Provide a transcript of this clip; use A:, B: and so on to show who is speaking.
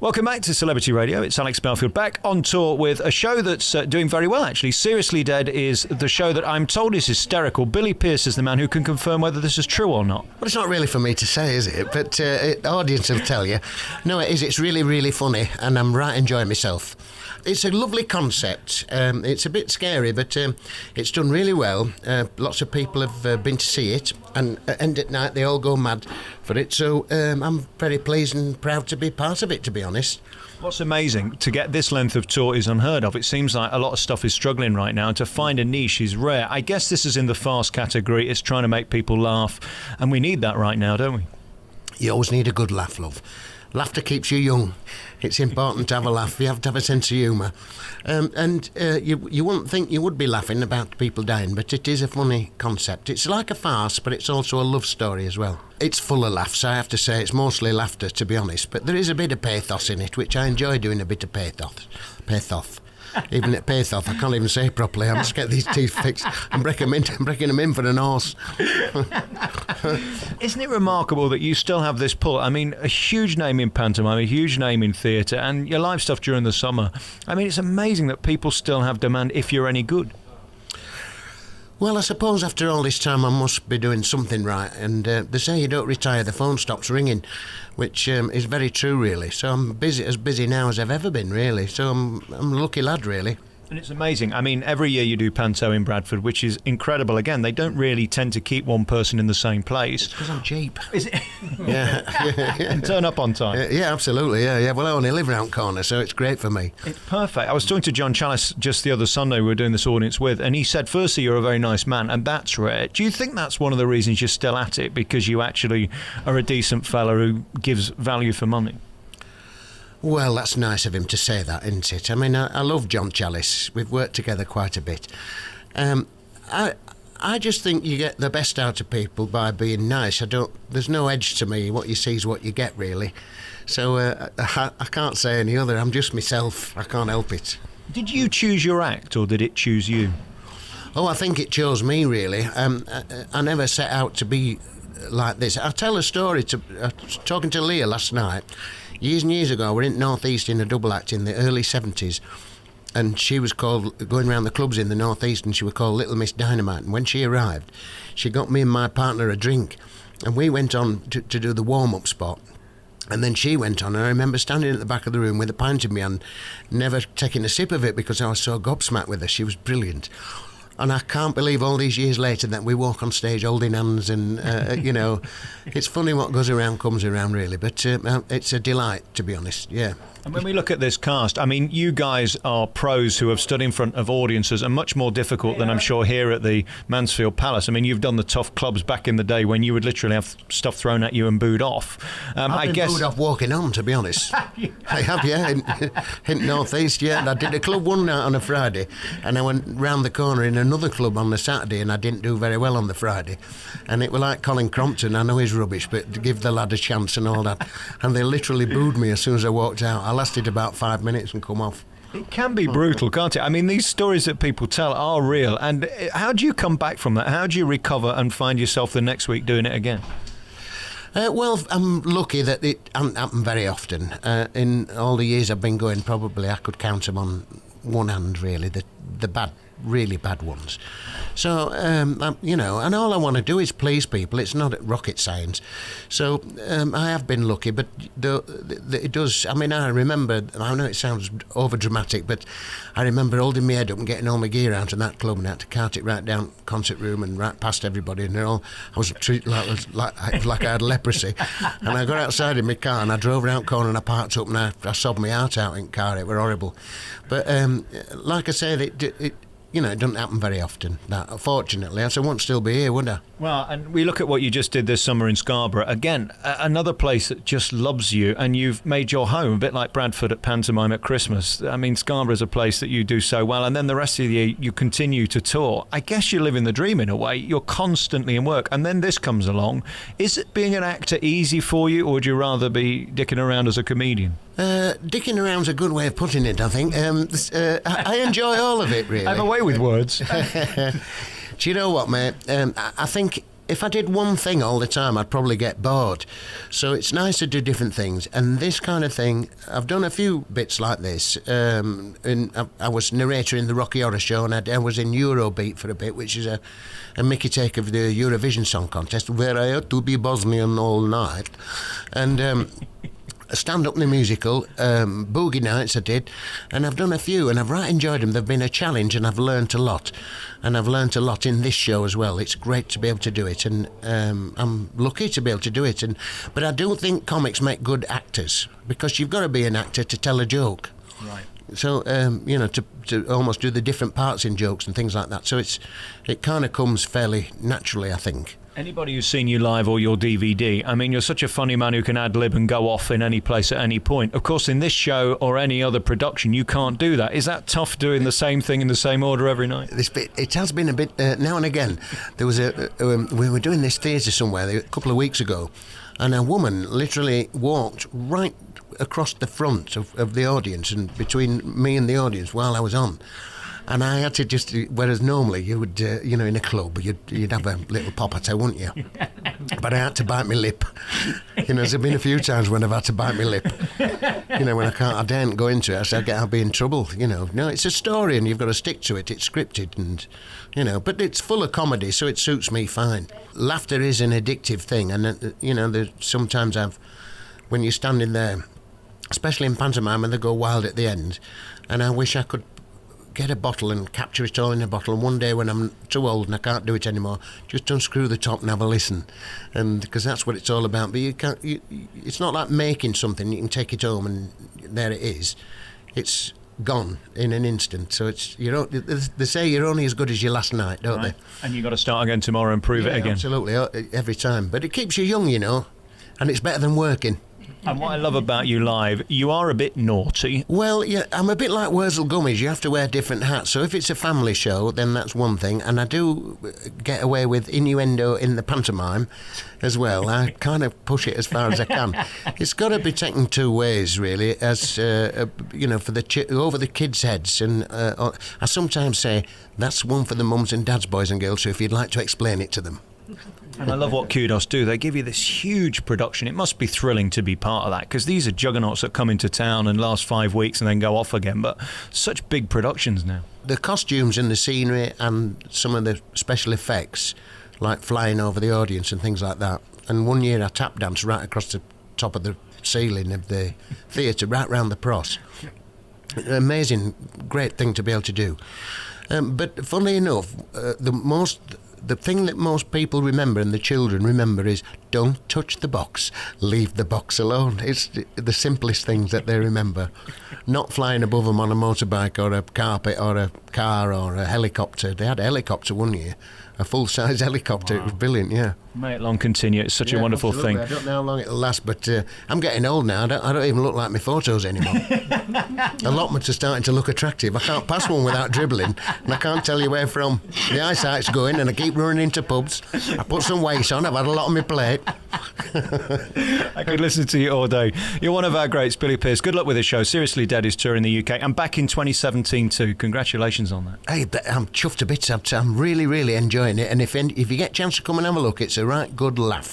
A: Welcome back to Celebrity Radio. It's Alex Belfield back on tour with a show that's doing very well, actually. Seriously Dead is the show that I'm told is hysterical. Billy Pearce is the man who can confirm whether this is true or not.
B: Well, it's not really for me to say, is it? But the audience will tell you. No, it is. It's really, really funny, and I'm right enjoying myself. It's a lovely concept. It's a bit scary, but it's done really well. Lots of people have been to see it, and at end at night they all go mad for it. So I'm very pleased and proud to be part of it, to be honest.
A: What's amazing, to get this length of tour is unheard of. It seems like a lot of stuff is struggling right now. To find a niche is rare. I guess this is in the farce category. It's trying to make people laugh, and we need that right now, don't we?
B: You always need a good laugh, love. Laughter keeps you young. It's important to have a laugh. You have to have a sense of humour. You wouldn't think you would be laughing about people dying, but it is a funny concept. It's like a farce, but it's also a love story as well. It's full of laughs, I have to say. It's mostly laughter, to be honest. But there is a bit of pathos in it, which I enjoy doing a bit of pathos. Even at pathos, I can't even say it properly. I must get these teeth fixed. I'm breaking them in for an horse.
A: Isn't it remarkable that you still have this pull? I mean, a huge name in pantomime, a huge name in theatre, and your live stuff during the summer. I mean, it's amazing that people still have demand if you're any good.
B: Well, I suppose after all this time I must be doing something right, and they say you don't retire, the phone stops ringing, which is very true, really. So I'm as busy now as I've ever been, really. So I'm a lucky lad, really.
A: And it's amazing. I mean, every year you do Panto in Bradford, which is incredible. Again, they don't really tend to keep one person in the same place.
B: Because I'm cheap.
A: Is it?
B: Yeah.
A: And turn up on time.
B: Yeah, absolutely. Yeah. Well, I only live round corner, so it's great for me.
A: It's perfect. I was talking to John Challis just the other Sunday we were doing this audience with, and he said, firstly, you're a very nice man, and that's rare. Do you think that's one of the reasons you're still at it, because you actually are a decent fella who gives value for money?
B: Well, that's nice of him to say that, isn't it? I mean, I love John Challis. We've worked together quite a bit. I just think you get the best out of people by being nice. There's no edge to me. What you see is what you get, really. So I can't say any other. I'm just myself. I can't help it.
A: Did you choose your act, or did it choose you?
B: Oh, I think it chose me, really. I never set out to be like this. I'll tell a story. Talking to Leah last night. Years and years ago, we were in North East in a double act in the early 70s, and she was called, going around the clubs in the North East, and she was called Little Miss Dynamite. And when she arrived, she got me and my partner a drink, and we went on to do the warm-up spot. And then she went on, and I remember standing at the back of the room with a pint in my hand, never taking a sip of it because I was so gobsmacked with her. She was brilliant. And I can't believe all these years later that we walk on stage holding hands, and, it's funny what goes around comes around, really. But it's a delight, to be honest, yeah.
A: And when we look at this cast, I mean, you guys are pros who have stood in front of audiences, and much more difficult than I'm sure here at the Mansfield Palace. I mean, you've done the tough clubs back in the day when you would literally have stuff thrown at you and booed off.
B: I've been booed off walking on, to be honest. I have, yeah, in North East, yeah. And I did a club one night on a Friday, and I went round the corner in another club on the Saturday, and I didn't do very well on the Friday. And it was like Colin Crompton. I know he's rubbish, but give the lad a chance and all that. And they literally booed me as soon as I walked out. I lasted about 5 minutes and come off.
A: It can be brutal, can't it? I mean, these stories that people tell are real. And how do you come back from that? How do you recover and find yourself the next week doing it again?
B: Well, I'm lucky that it hasn't happened very often. In all the years I've been going, probably I could count them on one hand, really, the bad, really bad ones. So, and all I want to do is please people. It's not rocket science. So I have been lucky, but it does. I mean, I remember, I know it sounds over dramatic, but I remember holding my head up and getting all my gear out of that club, and I had to cart it right down concert room and right past everybody, and I was treated like I had leprosy. And I got outside in my car and I drove around the corner and I parked up and I sobbed my heart out in the car. It were horrible. But like I said, it doesn't happen very often, that, fortunately. Else I won't still be here, would I?
A: Well, and we look at what you just did this summer in Scarborough. Again, another place that just loves you, and you've made your home, a bit like Bradford at Pantomime at Christmas. I mean, Scarborough's a place that you do so well, and then the rest of the year you continue to tour. I guess you're living the dream in a way. You're constantly in work, and then this comes along. Is it being an actor easy for you, or would you rather be dicking around as a comedian?
B: Dicking around's a good way of putting it, I think. I enjoy all of it, really.
A: I have a way with words.
B: Do you know what, mate? I think if I did one thing all the time, I'd probably get bored. So it's nice to do different things. And this kind of thing, I've done a few bits like this. I was narrator in the Rocky Horror Show, and I was in Eurobeat for a bit, which is a Mickey take of the Eurovision Song Contest, where I had to be Bosnian all night. And stand-up in the musical, Boogie Nights I did, and I've done a few, and I've right enjoyed them. They've been a challenge, and I've learnt a lot. And I've learnt a lot in this show as well. It's great to be able to do it, and I'm lucky to be able to do it. But I don't think comics make good actors, because you've got to be an actor to tell a joke.
A: Right.
B: So, to almost do the different parts in jokes and things like that. So it kind of comes fairly naturally, I think.
A: Anybody who's seen you live or your DVD, I mean, you're such a funny man who can ad-lib and go off in any place at any point. Of course, in this show or any other production, you can't do that. Is that tough doing the same thing in the same order every night?
B: It has been a bit, now and again. There was we were doing this theatre somewhere a couple of weeks ago, and a woman literally walked right across the front of the audience and between me and the audience while I was on. And I had to just, whereas normally you would, in a club, you'd have a little pop at her, wouldn't you? But I had to bite my lip. There's been a few times when I've had to bite my lip. When I daren't go into it, I said, I'll be in trouble, No, it's a story and you've got to stick to it. It's scripted and, but it's full of comedy, so it suits me fine. Laughter is an addictive thing, and, sometimes when you're standing there, especially in pantomime, and they go wild at the end, and I wish I could get a bottle and capture it all in a bottle, and one day when I'm too old and I can't do it anymore, just unscrew the top and have a listen, and because that's what it's all about. But it's not like making something you can take it home and there it is. It's gone in an instant. So they say you're only as good as your last night, don't they?
A: And you've got to start again tomorrow and prove it again.
B: Absolutely, every time. But it keeps you young, and it's better than working.
A: And what I love about you live, you are a bit naughty.
B: Well, yeah, I'm a bit like Wurzel Gummies. You have to wear different hats. So if it's a family show, then that's one thing. And I do get away with innuendo in the pantomime as well. I kind of push it as far as I can. It's got to be taken two ways, really, as, for over the kids' heads. And I sometimes say, that's one for the mums and dads, boys and girls, so if you'd like to explain it to them.
A: And I love what Kudos do. They give you this huge production. It must be thrilling to be part of that, because these are juggernauts that come into town and last 5 weeks and then go off again. But such big productions now. The
B: costumes and the scenery and some of the special effects, like flying over the audience and things like that. And one year I tap danced right across the top of the ceiling of the theatre, right round the pros. Amazing, great thing to be able to do. But funnily enough, the thing that most people remember and the children remember is don't touch the box, leave the box alone. It's the simplest things that they remember. Not flying above them on a motorbike or a carpet or a car or a helicopter. They had a helicopter one year, a full-size helicopter. Wow. It was brilliant, yeah.
A: May it long continue. It's such a wonderful thing.
B: I don't know how long it'll last, but I'm getting old now. I don't even look like my photos anymore. Allotments are starting to look attractive. I can't pass one without dribbling, and I can't tell you where from. The eyesight's going, and I keep running into pubs. I put some weight on. I've had a lot on my plate.
A: I could listen to you all day. You're one of our greats, Billy Pearce. Good luck with this show. Seriously Dead is touring the UK and back in 2017 too. Congratulations on that.
B: Hey, I'm chuffed to bits. I'm really, really enjoying it. And if you get a chance to come and have a look, it's a right good laugh.